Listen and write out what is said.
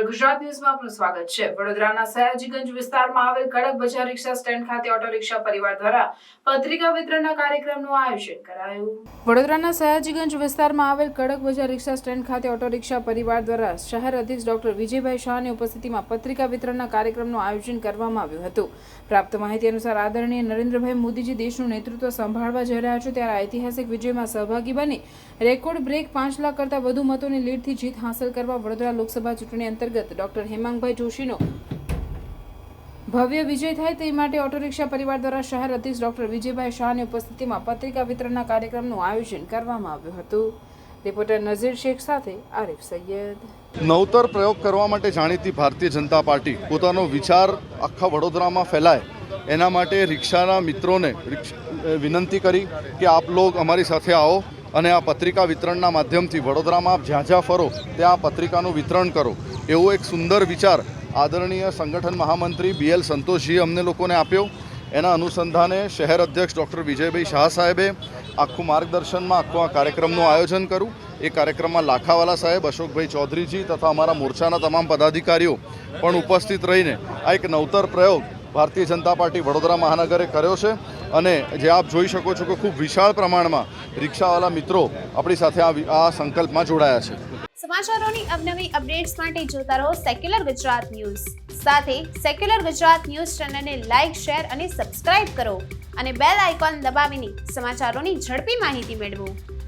ગુજરાત ન્યૂઝમાં આપનું સ્વાગત છે। વડોદરાના સયાજીગંજ વિસ્તારમાં આવેલ કડક બજાર રિક્ષા સ્ટેન્ડ ખાતે ઓટો રિક્ષા પરિવાર દ્વારા પત્રિકા વિતરણના કાર્યક્રમનું આયોજન કરાયું। વડોદરાના સયાજીગંજ વિસ્તારમાં આવેલ કડક બજાર રિક્ષા સ્ટેન્ડ ખાતે ઓટો રિક્ષા પરિવાર દ્વારા શહેર અધ્યક્ષ ડોક્ટર વિજયભાઈ શાહની ઉપસ્થિતિમાં પત્રિકા વિતરણના કાર્યક્રમનું આયોજન કરવામાં આવ્યું હતું। પ્રાપ્ત માહિતી અનુસાર આદરણીય નરેન્દ્રભાઈ મોદીજી દેશનું નેતૃત્વ સંભાળવા જઈ રહ્યા છે, ત્યારે ઐતિહાસિક વિજયમાં સહભાગી બની રેકોર્ડ બ્રેક 5 લાખ કરતાં વધુ મતોની લીડથી જીત હાંસલ કરવા વડોદરા લોકસભા ચૂંટણી અંતર્ગત ડોક્ટર હેમાંગભાઈ જોશીનો ભવ્ય વિજય થાય તે માટે ઓટો રિક્ષા પરિવાર દ્વારા શહેર અધ્યક્ષ ડોક્ટર વિજયભાઈ શાહની ઉપસ્થિતિમાં પત્રિકા વિતરણના કાર્યક્રમનું આયોજન કરવામાં આવ્યું હતું। રિપોર્ટર નઝીર શેખ સાથે આરિફ સૈયદ। નવતર પ્રયોગ કરવા માટે જાણીતી ભારતીય જનતા પાર્ટી પોતાનો વિચાર આખા વડોદરામાં ફેલાય એના માટે રિક્ષાના મિત્રોને વિનંતી કરી કે આપ લોગ અમારી સાથે આવો અને આ પત્રિકા વિતરણના માધ્યમથી વડોદરામાં આપ જ્યાં જ્યાં ફરો ત્યાં આ પત્રિકાનું વિતરણ કરો, એવો એક સુંદર વિચાર આદરણીય સંગઠન મહામંત્રી BL સંતોષજીએ અમને લોકોને આપ્યો। એના અનુસંધાને શહેર અધ્યક્ષ ડૉક્ટર વિજયભાઈ શાહ સાહેબે આખું માર્ગદર્શનમાં આખું આ કાર્યક્રમનું આયોજન કર્યું। એ કાર્યક્રમમાં લાખાવાલા સાહેબ, અશોકભાઈ ચૌધરીજી તથા અમારા મોરચાના તમામ પદાધિકારીઓ પણ ઉપસ્થિત રહીને આ એક નવતર પ્રયોગ ભારતીય જનતા પાર્ટી વડોદરા મહાનગરે કર્યો છે અને જે આપ જોઈ શકો છો કે ખૂબ વિશાળ પ્રમાણમાં રિક્ષાવાળા મિત્રો આપણી સાથે આ સંકલ્પમાં જોડાયા છે। સમાચારોની અવનવી અપડેટ્સ માટે જોતા રહો સેક્યુલર ગુજરાત ન્યૂઝ। સાથે સેક્યુલર ગુજરાત ન્યૂઝ ચેનલને લાઇક, શેર અને સબસ્ક્રાઇબ કરો અને બેલ આઇકોન દબાવીને સમાચારોની ઝડપી માહિતી મેળવો।